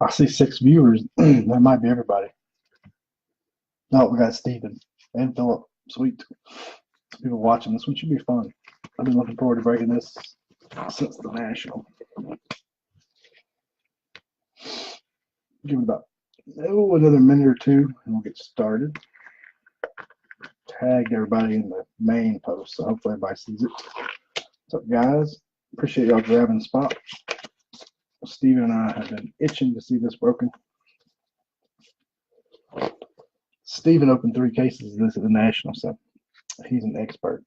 I see 6 viewers. That might be everybody. No, we got Steven and Philip. Sweet. People watching. This one should be fun. I've been looking forward to breaking this since the National. Give it about another minute or two and we'll get started. Tagged everybody in the main post, so hopefully everybody sees it. What's up, guys? Appreciate y'all grabbing the spot. Steven and I have been itching to see this broken. Steven opened 3 cases of this at the National, so he's an expert.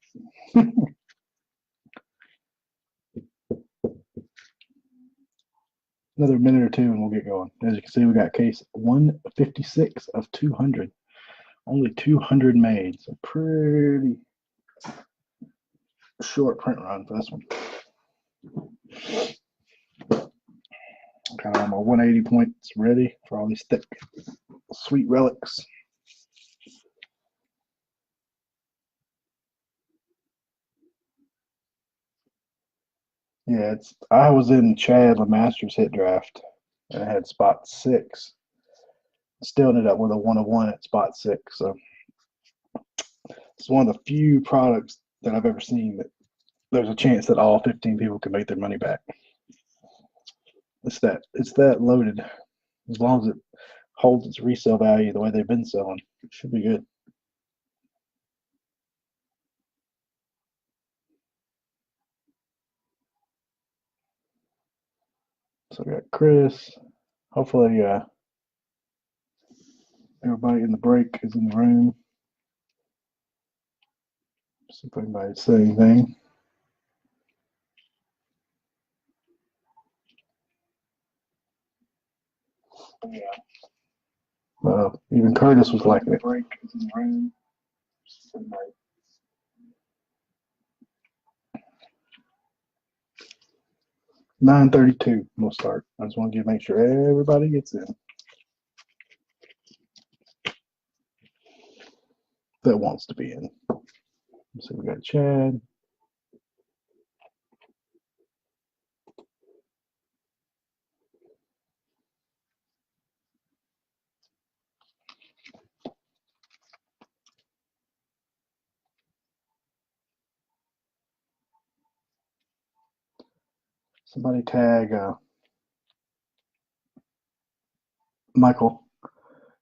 Another minute or two and we'll get going. As you can see, we got case 156 of 200. Only 200 made, so pretty short print run for this one. Kind of on my 180 points ready for all these thick, sweet relics. Yeah, I was in Chad LeMaster's hit draft and I had spot 6. Still ended up with a 1 of 1 at spot 6. So it's one of the few products that I've ever seen that there's a chance that all 15 people can make their money back. It's that loaded. As long as it holds its resale value the way they've been selling, it should be good. So we got Chris. Hopefully everybody in the break is in the room. See if anybody say anything. Even Curtis was liking it. 9:32 we'll start. I just want to make sure everybody gets in that wants to be in. So we got Chad. Somebody tag Michael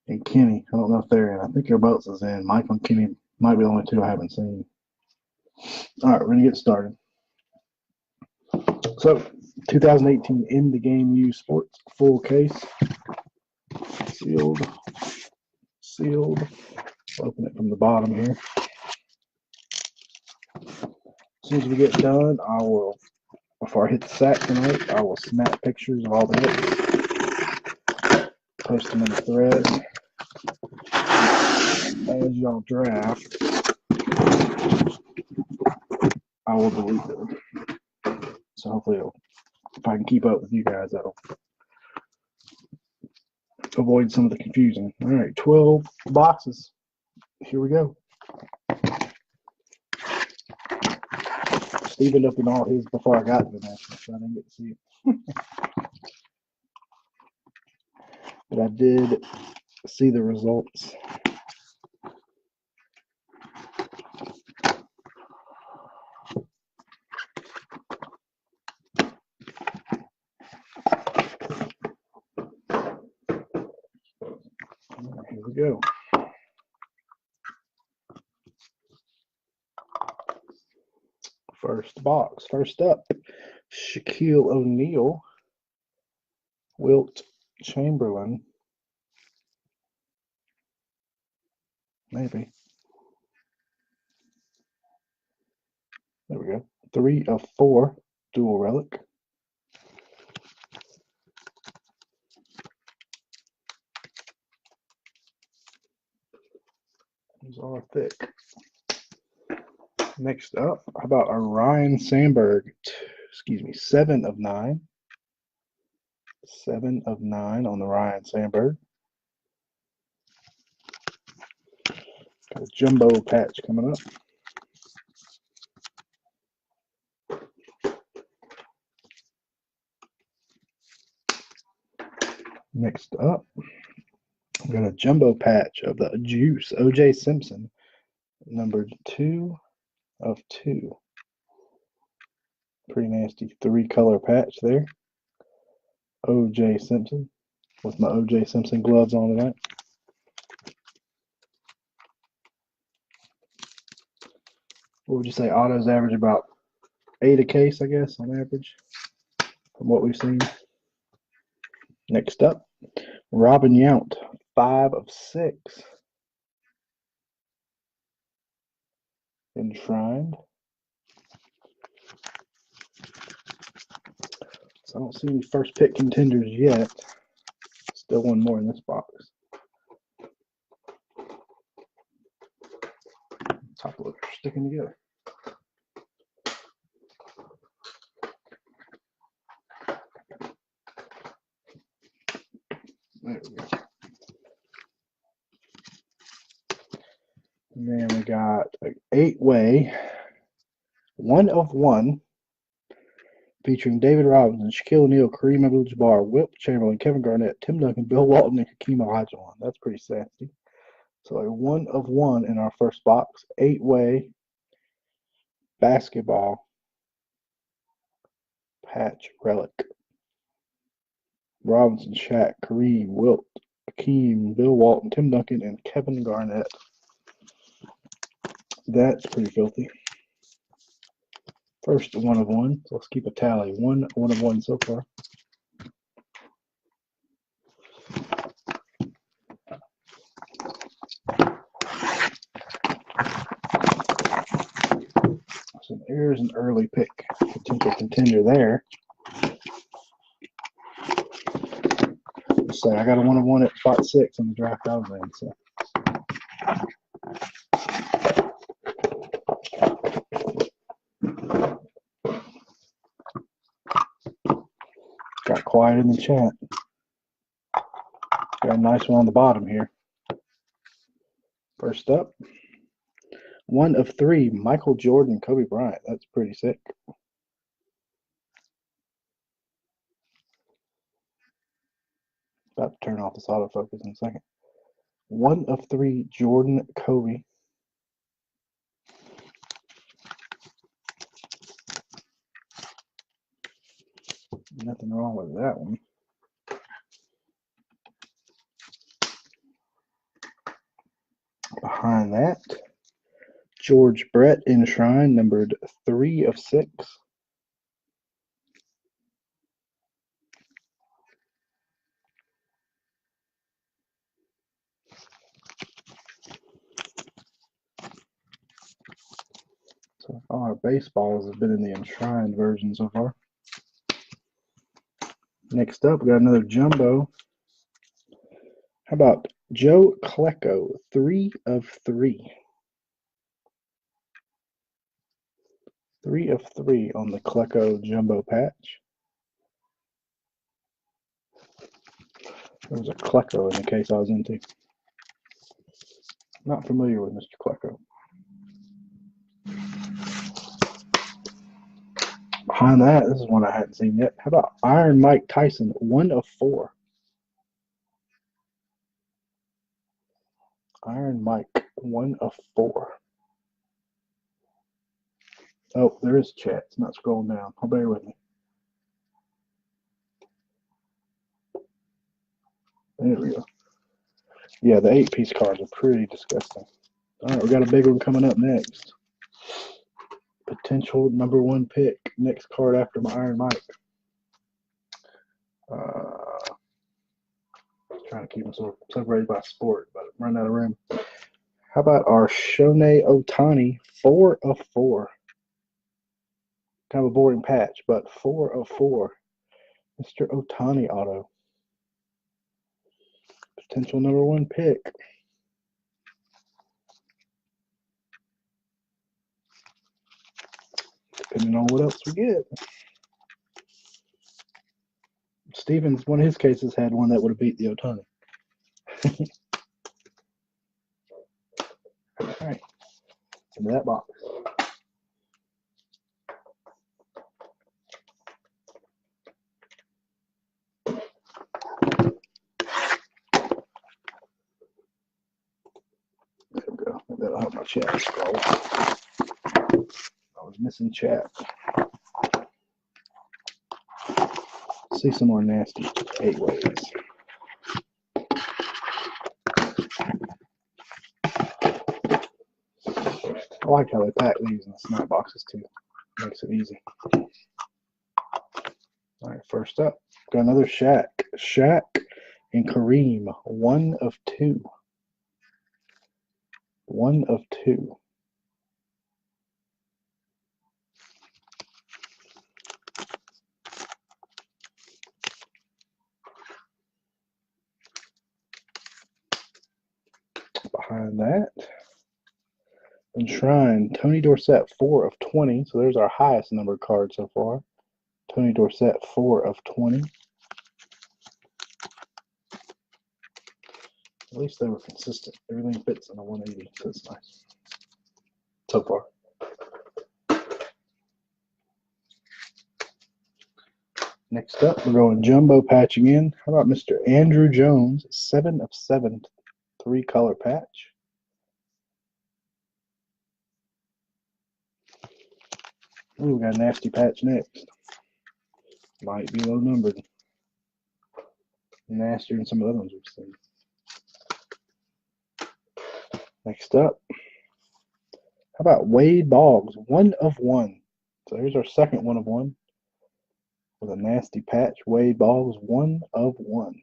and Kenny. I don't know if they're in. I think Boats is in. Michael and Kenny might be the only 2 I haven't seen. All right, we're going to get started. So, 2018 In the Game U Sports full case. Sealed. Open it from the bottom here. As soon as we get done, I will, before I hit the sack tonight, I will snap pictures of all the hits, post them in the thread. As y'all draft, I will delete them. So hopefully, if I can keep up with you guys, that'll avoid some of the confusion. All right, 12 boxes. Here we go. Steven opened all his before I got to the National, so I didn't get to see it. But I did see the results. Here we go. First box. First up, Shaquille O'Neal, Wilt Chamberlain. Maybe. There we go. 3 of 4 dual relic. These are thick. Next up, how about a Ryan Sandberg? 7 of 9. 7 of 9 on the Ryan Sandberg. Got a jumbo patch coming up. Next up, we got a jumbo patch of the Juice O.J. Simpson, numbered 2 of 2. Pretty nasty 3-color patch there. O.J. Simpson, with my O.J. Simpson gloves on tonight. What would you say? Autos average about 8 a case, I guess, on average, from what we've seen. Next up, Robin Yount, 5 of 6. Enshrined. So I don't see any first pick contenders yet. Still one more in this box. Top loader sticking together. There we go. And then we got an 8-way, 1 of 1, featuring David Robinson, Shaquille O'Neal, Kareem Abdul-Jabbar, Wilt Chamberlain, Kevin Garnett, Tim Duncan, Bill Walton, and Hakeem Olajuwon. That's pretty sassy. So a 1 of 1 in our first box, 8-way basketball patch relic. Robinson, Shaq, Kareem, Wilt, Hakeem, Bill Walton, Tim Duncan, and Kevin Garnett. That's pretty filthy. First 1 of 1. So let's keep a tally. 1 of 1 so far. So there's an early pick, potential contender there. Let's say I got a 1 of 1 at spot 6 in the draft I was in. So. Got quiet in the chat. Got a nice one on the bottom here. First up, 1 of 3, Michael Jordan, Kobe Bryant. That's pretty sick. About to turn off this autofocus in a second. 1 of 3, Jordan, Kobe. Nothing wrong with that one. Behind that, George Brett Enshrined, numbered 3 of 6. So all our baseballs have been in the enshrined version so far. Next up, we got another jumbo. How about Joe Klecko, 3 of 3. 3 of 3 on the Klecko jumbo patch. There was a Klecko in the case I was into. Not familiar with Mr. Klecko. Behind that, this is one I hadn't seen yet. How about Iron Mike Tyson, 1 of 4. Iron Mike, 1 of 4. Oh, there is chat. It's not scrolling down. I'll bear with me. There we go. Yeah, the 8-piece cards are pretty disgusting. All right, we got a big one coming up next. Potential number 1 pick. Next card after my Iron Mike. Trying to keep them separated by sport, but I'm running out of room. How about our Shohei Ohtani, 4 of 4. Kind of a boring patch, but 4 of 4. Mr. Ohtani auto. Potential number 1 pick. Depending on what else we get. Stevens, one of his cases, had one that would have beat the Ohtani. All right. Into that box. Oh, my chat is scroll. I was missing chat. See some more nasty 8-ways. I like how they pack these in the snack boxes too. Makes it easy. All right, first up, got another Shaq. Shaq and Kareem, 1 of 2. 1 of 2. Behind that, enshrined Tony Dorsett, 4 of 20. So there's our highest numbered card so far. Tony Dorsett, 4 of 20. At least they were consistent. Everything fits in a 180, so it's nice. So far. Next up, we're going jumbo patching in. How about Mr. Andrew Jones, 7 of 7, 3-color patch. Ooh, we got a nasty patch next. Might be low numbered. Nastier than some of the other ones we've seen. Next up, how about Wade Boggs, 1 of 1. So here's our second 1 of 1 with a nasty patch. Wade Boggs, 1 of 1.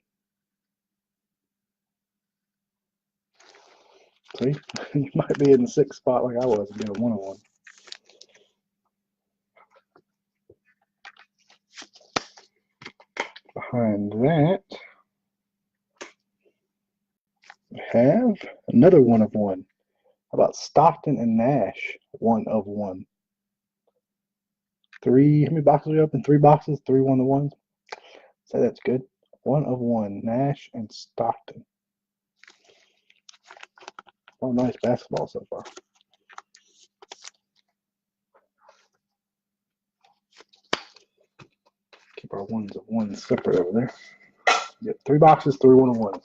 See, you might be in the 6th spot like I was and get a 1 of 1. Behind that, we have another 1 of 1. How about Stockton and Nash, 1 of 1. 3, how many boxes are we open? 3 boxes, 3 1 of 1s. Say that's good. 1 of 1, Nash and Stockton. Oh, nice basketball so far. Keep our 1s of 1 separate over there. Yep, 3 boxes, 3 1 of 1.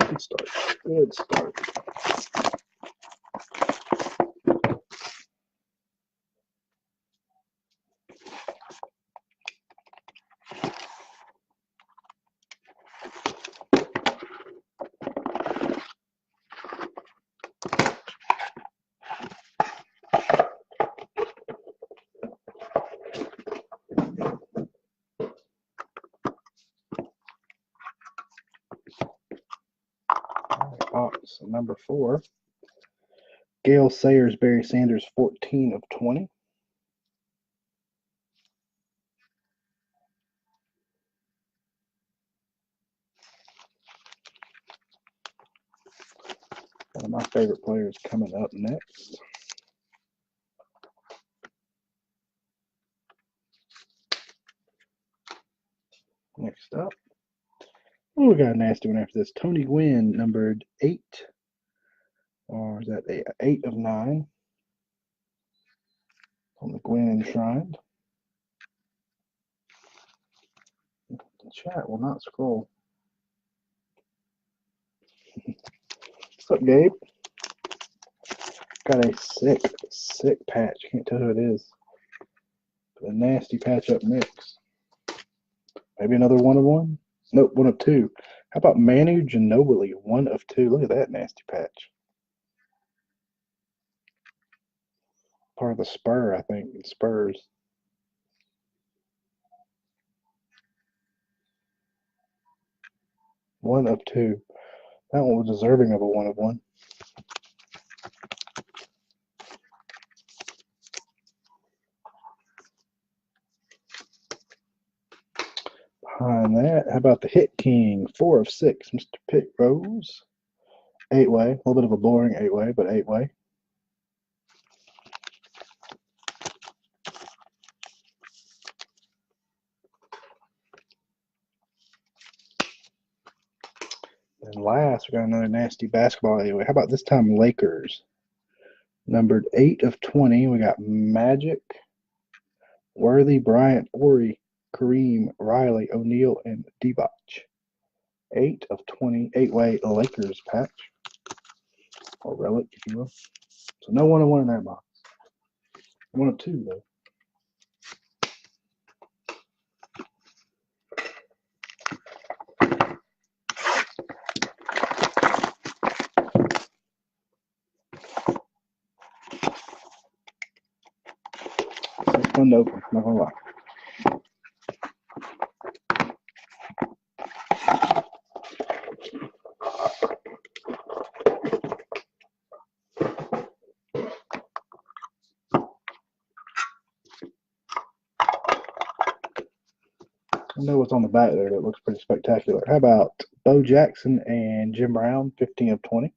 Good start. Good start. Box number 4. Gale Sayers, Barry Sanders, 14 of 20. One of my favorite players coming up next. Next up, oh, we got a nasty one after this. Tony Gwynn, numbered 8. Or is that 8 of 9? On the Gwynn enshrined. The chat will not scroll. What's up, Gabe? Got a sick patch. Can't tell who it is. But a nasty patch up next. Maybe another 1 of 1? Nope, 1 of 2. How about Manu Ginobili, 1 of 2? Look at that nasty patch. Part of the Spur, I think. Spurs. One of 2. That one was deserving of a 1 of 1. Behind that, how about the Hit King, 4 of 6, Mr. Pitt Rose. 8-way, a little bit of a boring 8-way, but 8-way. And last, we got another nasty basketball 8-way. How about this time Lakers? Numbered 8 of 20, we got Magic, Worthy, Bryant, Ori, Kareem, Riley, O'Neal, and Divac. 8 of 20, 8-way Lakers patch, or relic, if you will. So no 1 of 1 in that box. 1 of 2 though. It's fun to open, not gonna lie. I know what's on the back there that looks pretty spectacular. How about Bo Jackson and Jim Brown, 15 of 20.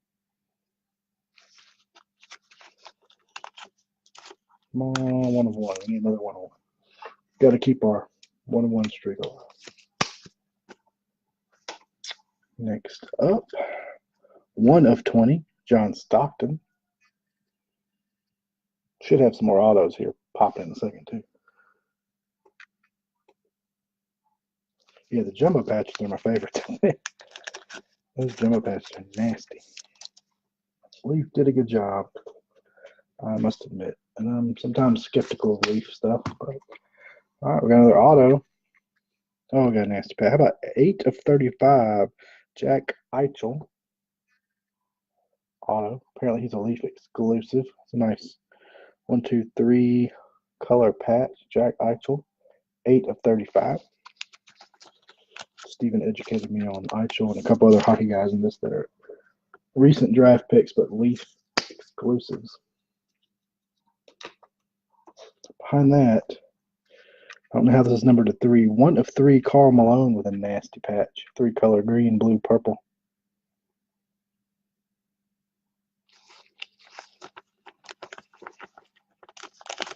Come on, 1 of 1. We need another 1 of 1. Got to keep our 1 of 1 streak alive. Next up, 1 of 20, John Stockton. Should have some more autos here popping in a second, too. Yeah, the jumbo patches are my favorite. Those jumbo patches are nasty. Leaf did a good job, I must admit. And I'm sometimes skeptical of Leaf stuff. But all right, we got another auto. Oh, we got a nasty patch. How about 8 of 35, Jack Eichel. Auto. Apparently he's a Leaf exclusive. It's a nice 1, 2, 3 color patch. Jack Eichel, 8 of 35. Steven educated me on Eichel and a couple other hockey guys in this that are recent draft picks, but Leaf exclusives. Behind that, I don't know how this is numbered to 3. 1 of 3, Karl Malone with a nasty patch. 3 color, green, blue, purple.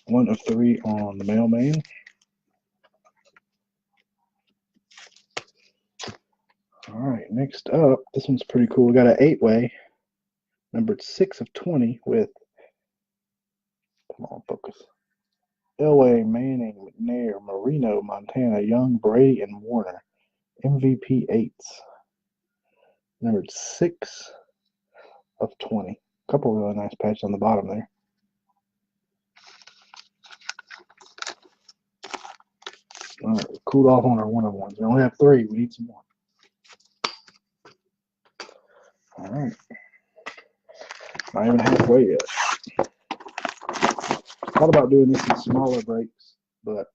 One of 3 on the mailman. All right, next up, this one's pretty cool. We got an 8-way, numbered 6 of 20 with, come on, focus. Elway, Manning, McNair, Marino, Montana, Young, Brady, and Warner. MVP 8s. Numbered 6 of 20. A couple really nice patches on the bottom there. All right, we cooled off on our 1 of 1s. We only have 3. We need some more. All right. Not even halfway yet. Thought about doing this in smaller breaks, but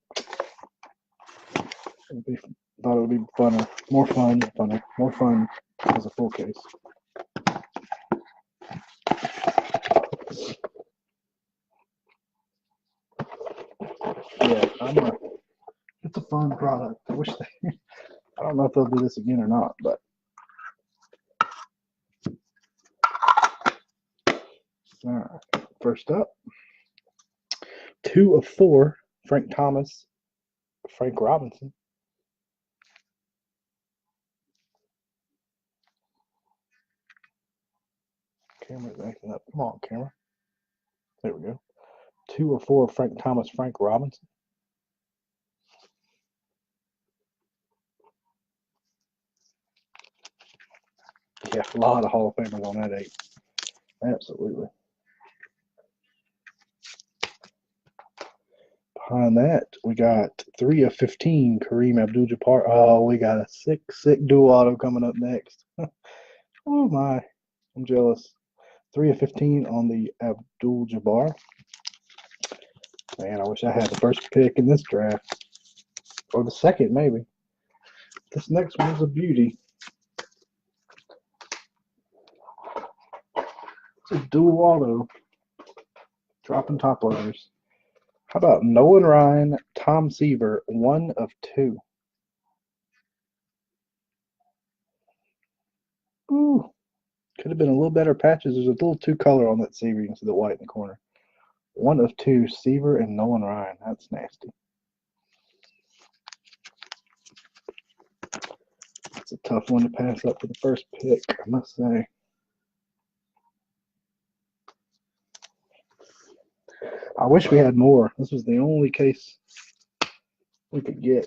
thought it would be funner, more fun as a full case. Yeah, it's a fun product. I wish I don't know if they'll do this again or not, but all right. First up, 2 of 4, Frank Thomas, Frank Robinson. Camera's acting up. Come on, camera. There we go. 2 of 4, Frank Thomas, Frank Robinson. Yeah, a lot of Hall of Famers on that 8. Absolutely. Behind that, we got 3 of 15, Kareem Abdul-Jabbar. Oh, we got a sick dual auto coming up next. Oh my, I'm jealous. 3 of 15 on the Abdul-Jabbar. Man, I wish I had the first pick in this draft. Or the second, maybe. This next one is a beauty. It's a dual auto. Dropping top loaders. How about Nolan Ryan, Tom Seaver, 1 of 2. Ooh, could have been a little better patches. There's a little 2 color on that Seaver. You can see the white in the corner. 1 of 2, Seaver and Nolan Ryan. That's nasty. It's a tough one to pass up for the first pick, I must say. I wish we had more. This was the only case we could get.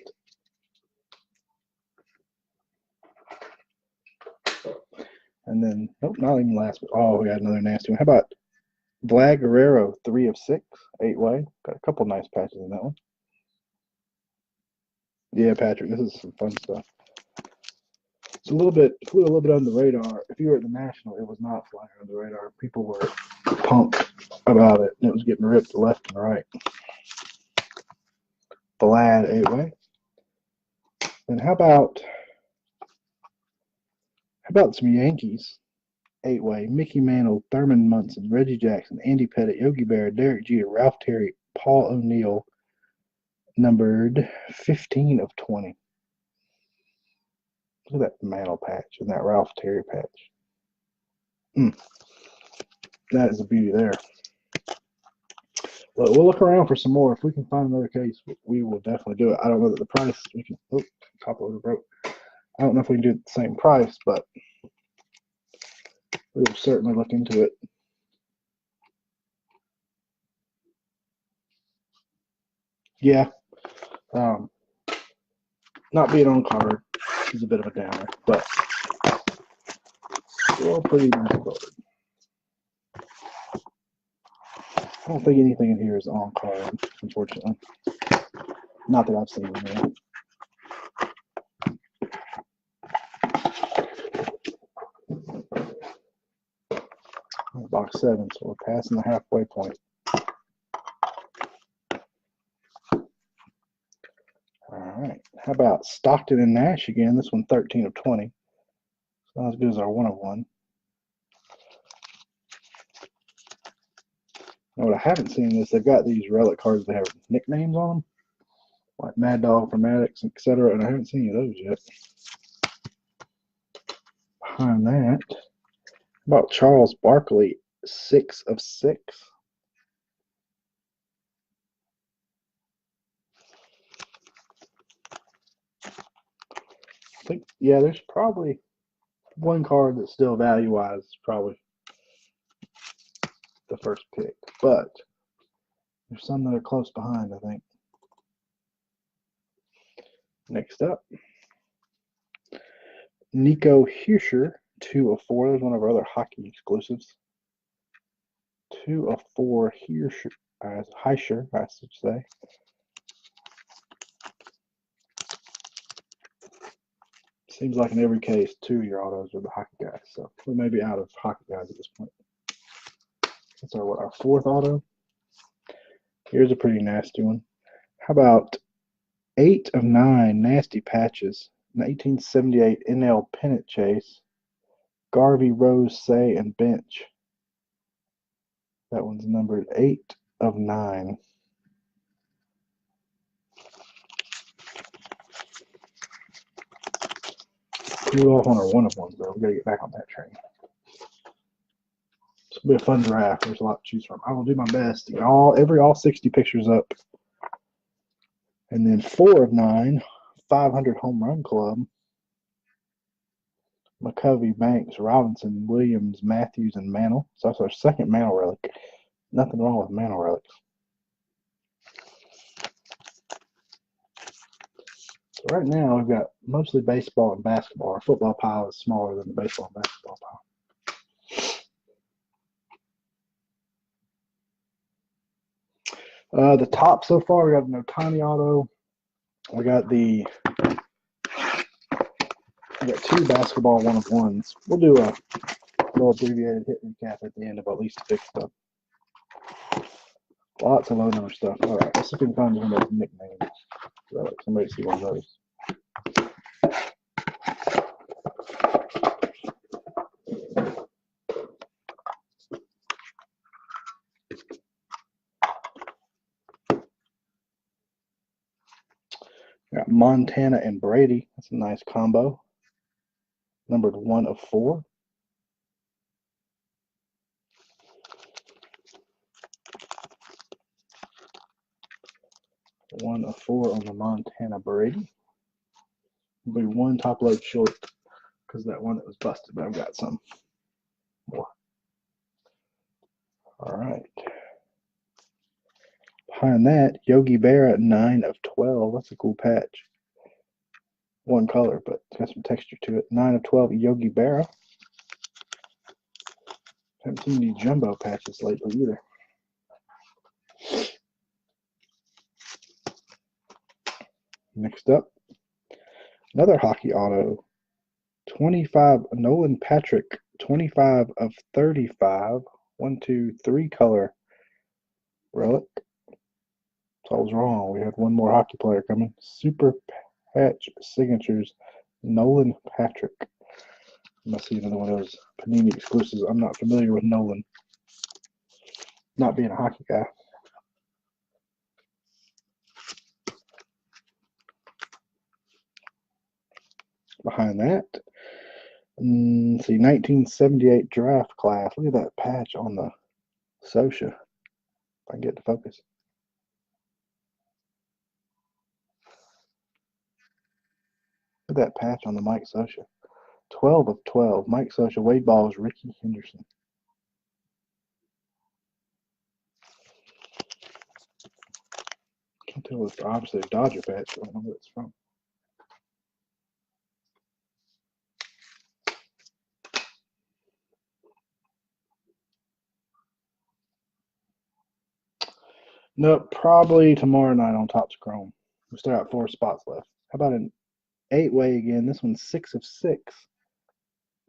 And then, nope, not even last. Oh, we got another nasty one. How about Vlad Guerrero, 3 of 6, 8-way. Got a couple nice patches in that one. Yeah, Patrick, this is some fun stuff. It's flew a little bit under the radar. If you were at the National, it was not flying under the radar. People were pumped about it, and it was getting ripped left and right. Vlad, 8-way. And how about some Yankees? 8-way. Mickey Mantle, Thurman Munson, Reggie Jackson, Andy Pettitte, Yogi Berra, Derek Jeter, Ralph Terry, Paul O'Neill, numbered 15 of 20. Look at that Mantle patch and that Ralph Terry patch. That is a beauty there. Well, we'll look around for some more. If we can find another case, we will definitely do it. I don't know that the price we can. Oh, top loader broke. I don't know if we can do it at the same price, but we will certainly look into it. Yeah. Not being on card is a bit of a downer, but still pretty nice card. I don't think anything in here is on card, unfortunately. Not that I've seen in there. Box 7, so we're passing the halfway point. All right. How about Stockton and Nash again? This one 13 of 20. It's not as good as our 1 of 1. Now, what I haven't seen is they've got these relic cards that have nicknames on them, like Mad Dog for Maddox, etc., and I haven't seen any of those yet. Behind that, how about Charles Barkley, 6 of 6. I think, yeah, there's probably one card that's still value-wise probably the first pick, but there's some that are close behind, I think. Next up, Nico Hischier, 2 of 4. There's one of our other hockey exclusives. 2 of 4 Hischier, I should say. Seems like in every case, 2 of your autos are the hockey guys, so we may be out of hockey guys at this point. That's our 4th auto. Here's a pretty nasty one. How about 8 of 9 nasty patches? 1978 NL Pennant Chase. Garvey, Rose, Say, and Bench. That one's numbered 8 of 9. We're off on our 1 of 1s, though. We gotta get back on that train. It's gonna be a fun draft. There's a lot to choose from. I will do my best to get all 60 pictures up. And then 4 of 9, 500 Home Run Club. McCovey, Banks, Robinson, Williams, Matthews, and Mantle. So that's our second Mantle relic. Nothing wrong with Mantle relics. So right now we've got mostly baseball and basketball. Our football pile is smaller than the baseball and basketball pile. The top so far, we got an Ohtani auto. We got 2 basketball 1 of 1s. We'll do a little abbreviated hit recap at the end of at least 6 stuff. Lots of low number stuff. All right, let's see if we can find one of those nicknames. So let somebody see one of those. Got Montana and Brady. That's a nice combo. Numbered 1 of 4. One of 4 on the Montana Brady. Will be 1 top load short because that one that was busted, but I've got some more. All right. Behind that, Yogi Berra, 9 of 12. That's a cool patch. One color, but it's got some texture to it. 9 of 12, Yogi Berra. Haven't seen any jumbo patches lately either. Next up, another hockey auto. 25 Nolan Patrick, 25 of 35. 1, 2, 3 color relic. So I was wrong. We had one more hockey player coming. Super patch signatures. Nolan Patrick. Must be another one of those Panini exclusives. I'm not familiar with Nolan. Not being a hockey guy. Behind that, see, 1978 draft class. Look at that patch on the Sosha. If I can get to focus. Look at that patch on the Mike Sosha. 12 of 12. Mike Sosha. Wade Ball is Ricky Henderson. Can't tell if it's obviously a Dodger patch. I don't know where it's from. Nope, probably tomorrow night on Topps Chrome. We still got 4 spots left. How about an 8-way again? This one's 6 of 6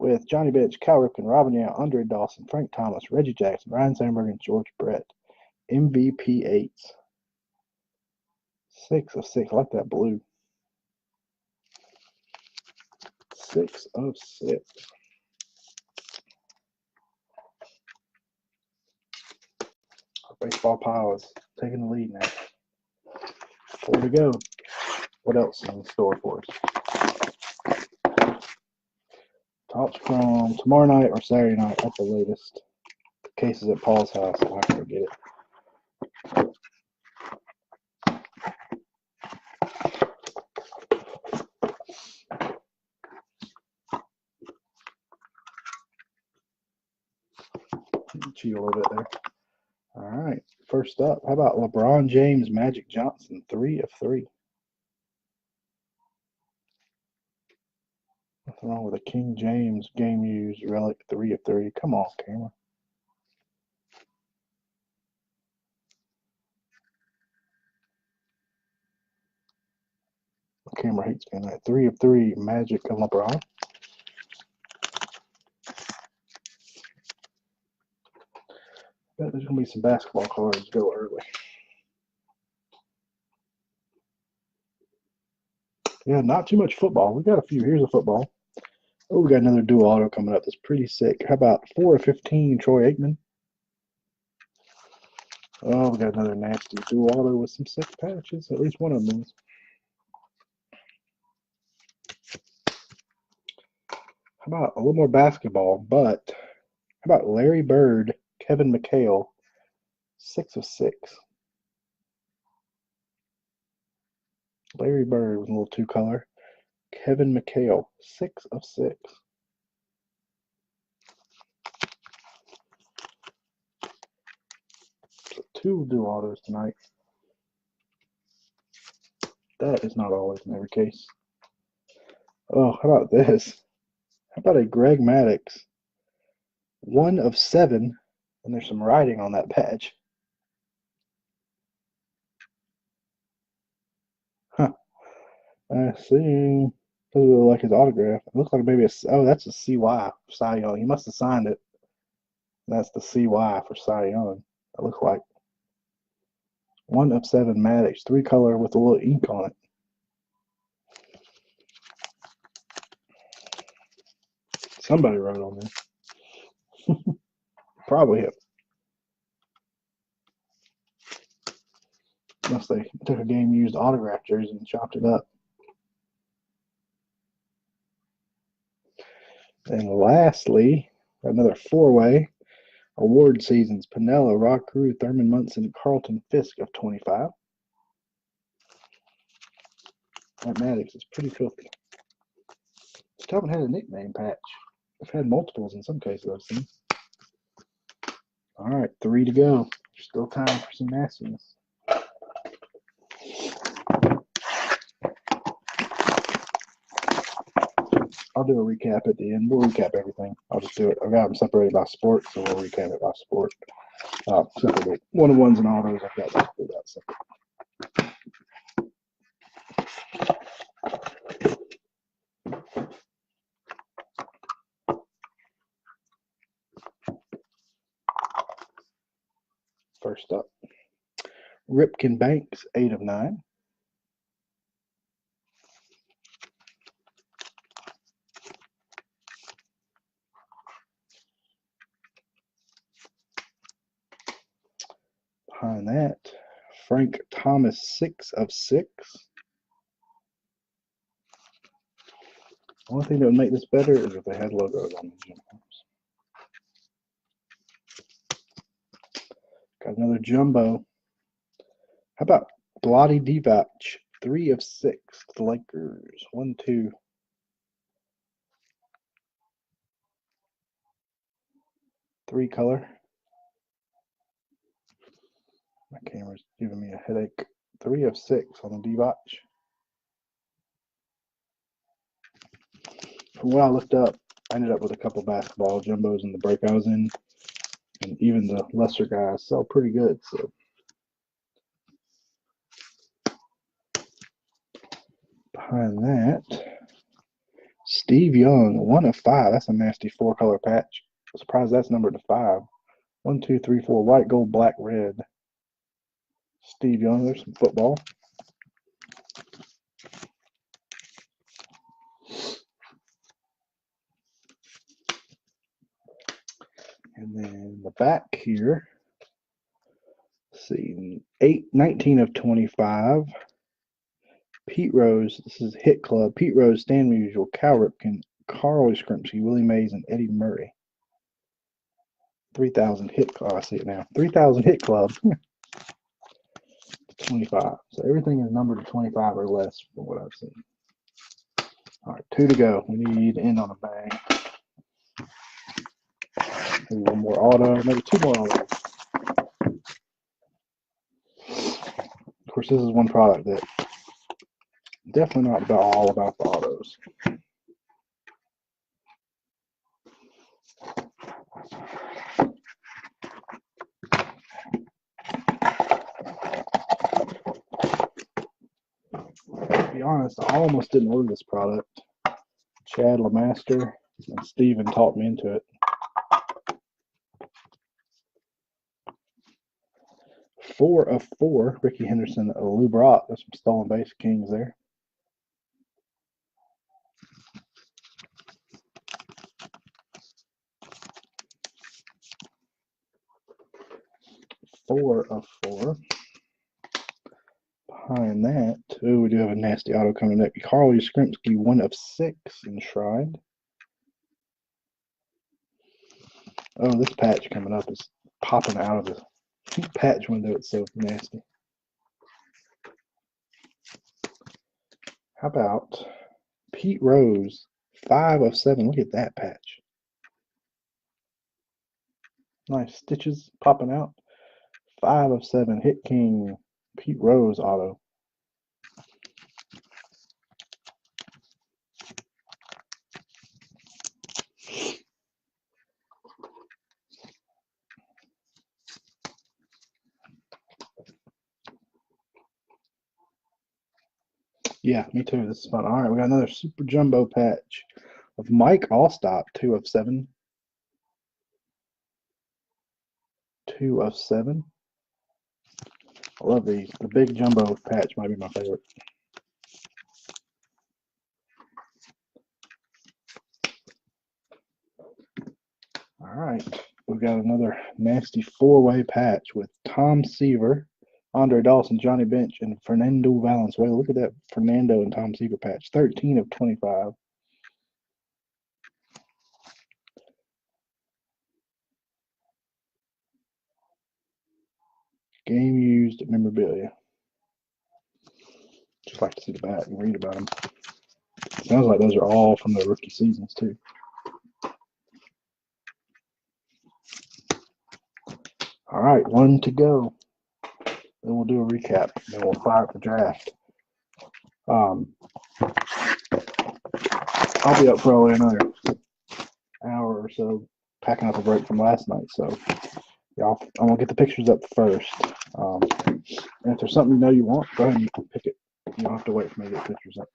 with Johnny Bench, Cal Ripken, Robin Yount, Andre Dawson, Frank Thomas, Reggie Jackson, Ryan Sandberg, and George Brett. MVP 8s. 6 of 6. I like that blue. 6 of 6. Our baseball pile is taking the lead now. 4 to go. What else is in store for us? Topps Chrome tomorrow night or Saturday night at the latest. The case is at Paul's house, so I can go get it. Cheat a little bit there. All right. First up, how about LeBron James, Magic Johnson, 3 of 3. Nothing wrong with a King James game used relic, 3 of 3. Come on, camera. The camera hates me. That 3 of 3 Magic and LeBron. Bet there's gonna be some basketball cards go early. Yeah, not too much football. We got a few. Here's a football. Oh, we got another dual auto coming up that's pretty sick. How about 4 of 15 Troy Aikman? Oh, we got another nasty dual auto with some sick patches. At least one of them is. How about a little more basketball, but how about Larry Bird, Kevin McHale, 6 of 6. Larry Bird with a little 2-color. Kevin McHale, 6 of 6. So 2 dual autos tonight. That is not always in every case. Oh, how about this? How about a Greg Maddux? 1 of 7, and there's some writing on that patch. Huh. I see. Doesn't look like his autograph. It looks like maybe oh, that's a CY for Cy Young. He must have signed it. That's the CY for Cy Young. It looks like 1 of 7 Maddux, 3-color with a little ink on it. Somebody wrote on there. Probably him. Unless they took a game used autograph jersey and chopped it up. And lastly, another 4-way award seasons. Pinella, Rock Crew, Thurman Munson, Carlton Fisk of 25. That Maddux is pretty filthy. Just haven't had a nickname patch. I've had multiples in some cases I've seen. All right, 3 to go. Still time for some nastiness. I'll do a recap at the end. We'll recap everything. I'll just do it. I've got them separated by sport, so we'll recap it by sport. Except for the one-on-ones and autos, I've got that separate. First up, Ripken Banks, 8 of 9. Behind that, Frank Thomas, 6 of 6. The only thing that would make this better is if they had logos on the gym arms. Got another jumbo. How about Bloody Divac, 3 of 6. The Lakers, 1, 2. Three color. My camera's giving me a headache. 3 of 6 on the Divac. From what I looked up, I ended up with a couple basketball jumbos in the break I was in, and even the lesser guys sell pretty good. So behind that, Steve Young, 1 of 5. That's a nasty 4-color patch. I'm surprised that's numbered to 5. 1, 2, 3, 4. White, gold, black, red. Steve Young. There's some football. And then the back here, let's see, 19 of 25. Pete Rose, this is Hit Club. Pete Rose, Stan Musial, Cal Ripken, Carl Scrimpsky, Willie Mays, and Eddie Murray. 3,000 hit club. I see it now. 3,000 hit club. 25. So everything is numbered to 25 or less from what I've seen. All right, 2 to go. We need to end on a bang. Maybe one more auto, maybe 2 more autos. Of course, this is one product that definitely not all about the autos. To be honest, I almost didn't order this product. Chad LeMaster and Steven talked me into it. 4 of 4, Ricky Henderson, Lou Brock. There's some stolen base kings there. Four of 4. Behind that, we do have a nasty auto coming up. Carl Yastrzemski, 1 of 6 enshrined. Oh, this patch coming up is popping out of the patch window. It's so nasty. How about Pete Rose, 5 of 7. Look at that patch. Nice stitches popping out. 5 of 7. Hit King, Pete Rose auto. Yeah, me too. This is fun. All right, we got another super jumbo patch of Mike Allstott, 2 of 7. 2 of 7. I love these. The big jumbo patch might be my favorite. All right, we've got another nasty 4-way patch with Tom Seaver, Andre Dawson, Johnny Bench, and Fernando Valenzuela. Look at that Fernando and Tom Seaver patch. 13 of 25. Game used memorabilia. Just like to see the back and read about them. Sounds like those are all from the rookie seasons too. All right, 1 to go. Then we'll do a recap. Then we'll fire up the draft. I'll be up for only another hour or so, packing up a break from last night. So, y'all, I'm gonna get the pictures up first. And if there's something you know you want, go ahead and you can pick it. You don't have to wait for me to get pictures up.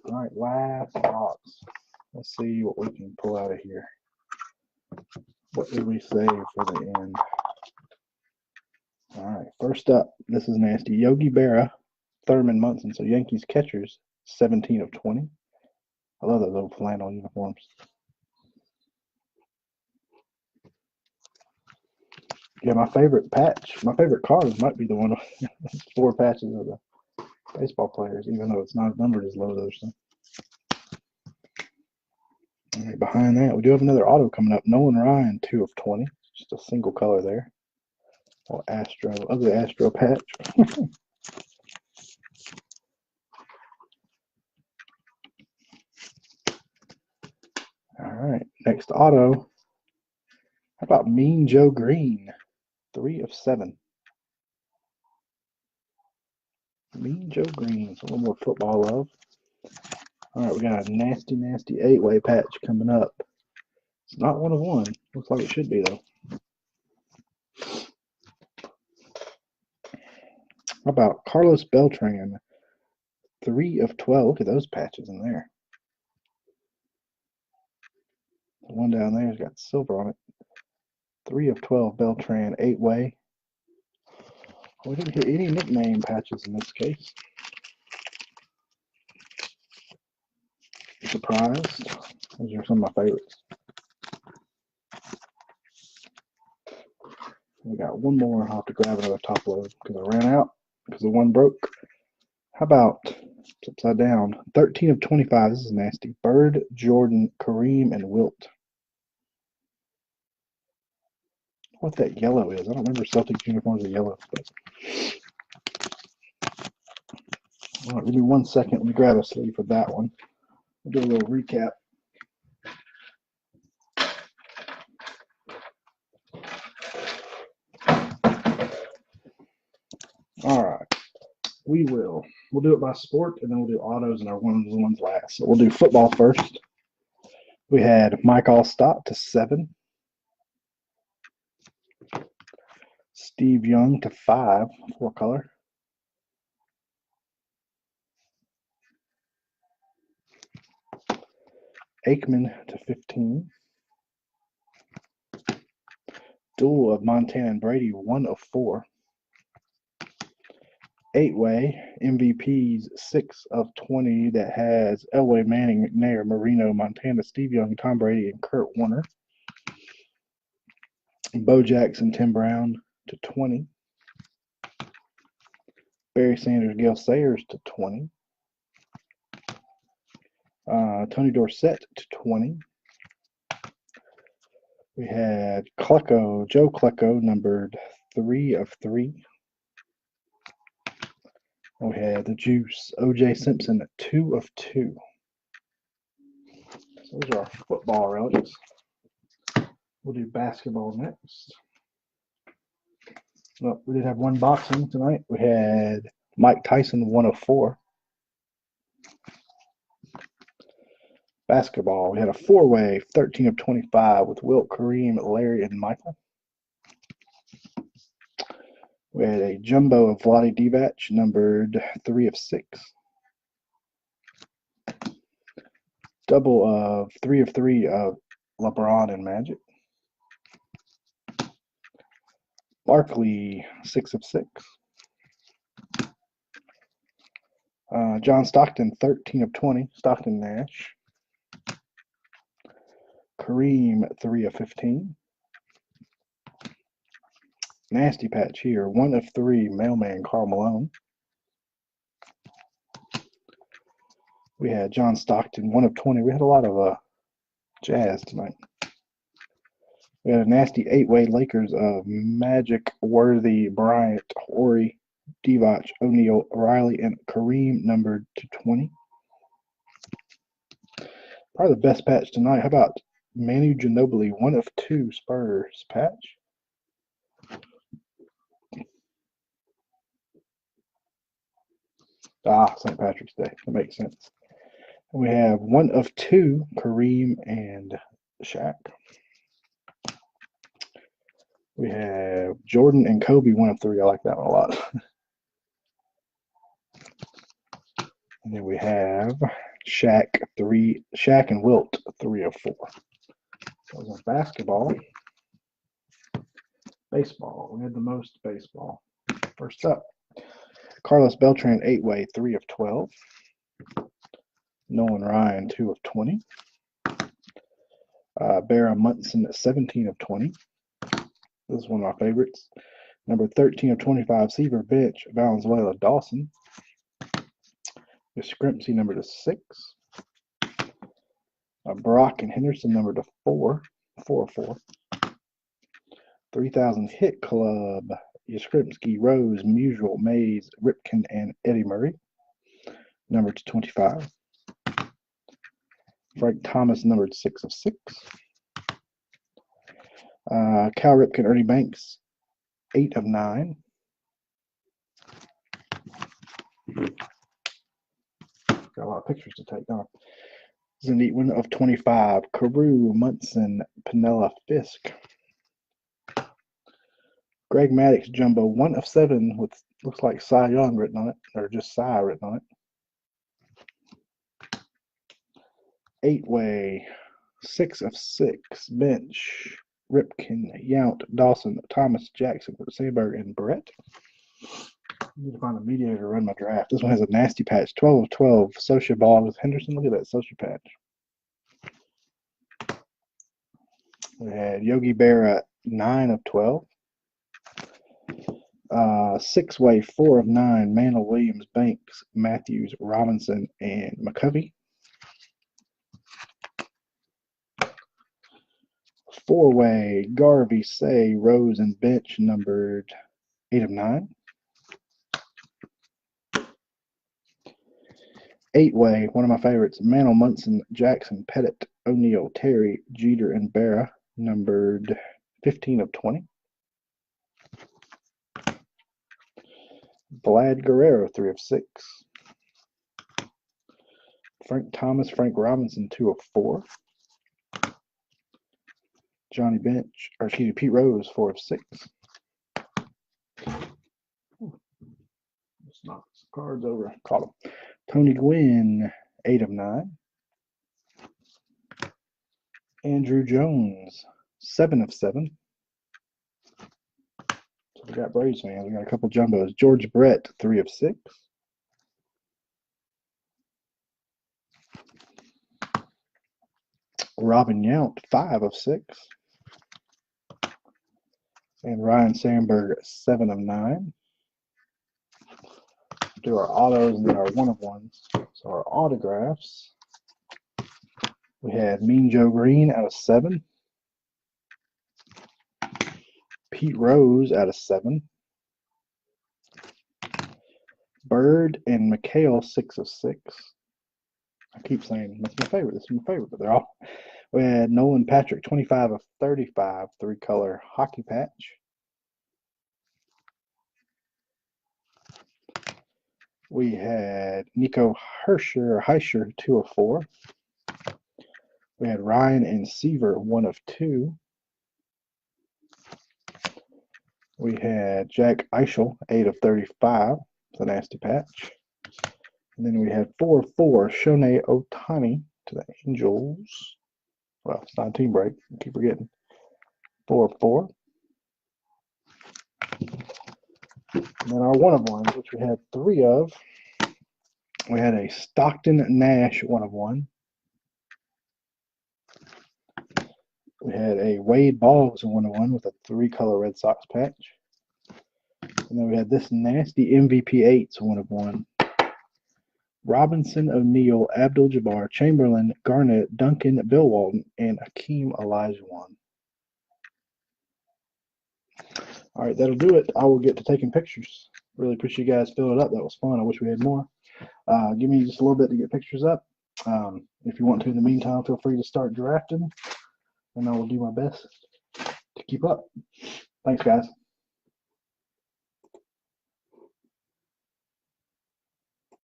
All right, last box. Let's see what we can pull out of here. What did we save for the end? All right, first up, this is nasty. Yogi Berra, Thurman Munson. So Yankees catchers, 17 of 20. I love those old flannel uniforms. Yeah, my favorite patch, my favorite cards might be the one with 4 patches of the baseball players, even though it's not numbered as low as other stuff. All right, behind that, we do have another auto coming up. Nolan Ryan, 2 of 20. Just a single color there. Oh, Astro, ugly Astro patch. All right, next auto. How about Mean Joe Green? 3 of 7. Mean Joe Green. So a little more football love. All right, we got a nasty, nasty 8-way patch coming up. It's not 1 of 1. Looks like it should be, though. How about Carlos Beltran? 3 of 12. Look at those patches in there. The one down there has got silver on it. 3 of 12 Beltran 8-way. We didn't hit any nickname patches in this case. Surprised. Those are some of my favorites. We got one more. I'll have to grab another top load because I ran out because the one broke. How about, it's upside down, 13 of 25. This is nasty. Bird, Jordan, Kareem, and Wilt. What that yellow is. I don't remember Celtics uniforms are yellow. But... All right, give me 1 second. Let me grab a sleeve for that one. We'll do a little recap. All right. We'll do it by sport, and then we'll do autos and our ones last. So we'll do football first. We had Mike Allstott to 7. Steve Young to 5, 4-color. Aikman to 15. Duel of Montana and Brady, 1 of 4. 8-way MVPs, 6 of 20. That has Elway, Manning, McNair, Marino, Montana, Steve Young, Tom Brady, and Kurt Warner. Bo Jackson, Tim Brown to 20. Barry Sanders, Gale Sayers to 20. Tony Dorsett to 20. We had Joe Klecko, numbered 3 of 3. We had the Juice, O.J. Simpson, 2 of 2. So those are our football relics. We'll do basketball next. Well, we did have one boxing tonight. We had Mike Tyson, 1 of 4. Basketball, we had a 4-way, 13 of 25 with Wilt, Kareem, Larry, and Michael. We had a jumbo of Vlade Divac, numbered 3 of 6. Double of 3 of 3 of LeBron and Magic. Barkley, 6 of 6. John Stockton, 13 of 20. Stockton Nash. Kareem, 3 of 15. Nasty patch here, 1 of 3. Mailman Karl Malone. We had John Stockton, 1 of 20. We had a lot of Jazz tonight. We had a nasty 8-way Lakers of Magic, Worthy, Bryant, Horry, Divac, O'Neal, Riley, and Kareem, numbered to 20. Probably the best patch tonight. How about Manu Ginobili, 1 of 2 Spurs patch. St. Patrick's Day. That makes sense. And we have 1 of 2, Kareem and Shaq. We have Jordan and Kobe, 1 of 3. I like that one a lot. And then we have Shaq and Wilt, 3 of 4. So it was basketball. Baseball. We had the most baseball. First up, Carlos Beltran, 8-way, 3 of 12. Nolan Ryan, 2 of 20. Barra Munson, 17 of 20. This is one of my favorites. Number 13 of 25, Seaver Bench, Valenzuela Dawson. Scrimpsey, number to 6. Brock and Henderson, number to 4, 4 of 4. 3000 Hit Club, Yastrzemski, Rose, Musial, Mays, Ripken, and Eddie Murray, number to 25. Frank Thomas, numbered 6 of 6. Cal Ripken, Ernie Banks, 8 of 9. Got a lot of pictures to take on. This is a neat one of 25. Carew, Munson, Pinella, Fisk. Greg Maddox Jumbo, 1 of 7 with looks like Cy Young written on it, or just Cy written on it. 8-way, 6 of 6. Bench, Ripken, Yount, Dawson, Thomas, Jackson, Sandberg, and Brett. I need to find a mediator to run my draft. This one has a nasty patch. 12 of 12. Socia Boggs, Henderson. Look at that Socia patch. We had Yogi Berra, 9 of 12. 6-way, 4 of 9. Mantle, Williams, Banks, Matthews, Robinson, and McCovey. 4-way, Garvey, Say, Rose, and Bench, numbered 8 of 9. 8-way, one of my favorites, Mantle, Munson, Jackson, Pettit, O'Neal, Terry, Jeter, and Berra, numbered 15 of 20. Vlad Guerrero, 3 of 6. Frank Thomas, Frank Robinson, 2 of 4. Pete Rose, 4 of 6. Let's knock some cards over. Caught him. Tony Gwynn, 8 of 9. Andrew Jones, 7 of 7. So we got Braves fans. We got a couple jumbos. George Brett, 3 of 6. Robin Yount, 5 of 6. And Ryan Sandberg, 7 of 9. Do our autos and then our 1 of 1s. So our autographs. We had Mean Joe Green out of 7. Pete Rose out of 7. Bird and McHale, 6 of 6. I keep saying that's my favorite. This is my favorite, but they're all. We had Nolan Patrick, 25 of 35, 3-color hockey patch. We had Nico Heischer, 2 of 4. We had Ryan and Seaver, 1 of 2. We had Jack Eichel, 8 of 35. It's a nasty patch. And then we had 4 of 4, Shohei Ohtani to the Angels. Well, it's not a team break. I keep forgetting. 4 of 4. And then our 1 of 1s, which we had 3 of. We had a Stockton Nash 1 of 1. We had a Wade Boggs 1 of 1 with a 3-color Red Sox patch. And then we had this nasty MVP 8s 1 of 1. Robinson, O'Neal, Abdul-Jabbar, Chamberlain, Garnett, Duncan, Bill Walton, and Hakeem Olajuwon. All right, that'll do it. I will get to taking pictures. Really appreciate you guys filling it up. That was fun. I wish we had more. Give me just a little bit to get pictures up. If you want to, in the meantime, feel free to start drafting, and I will do my best to keep up. Thanks, guys.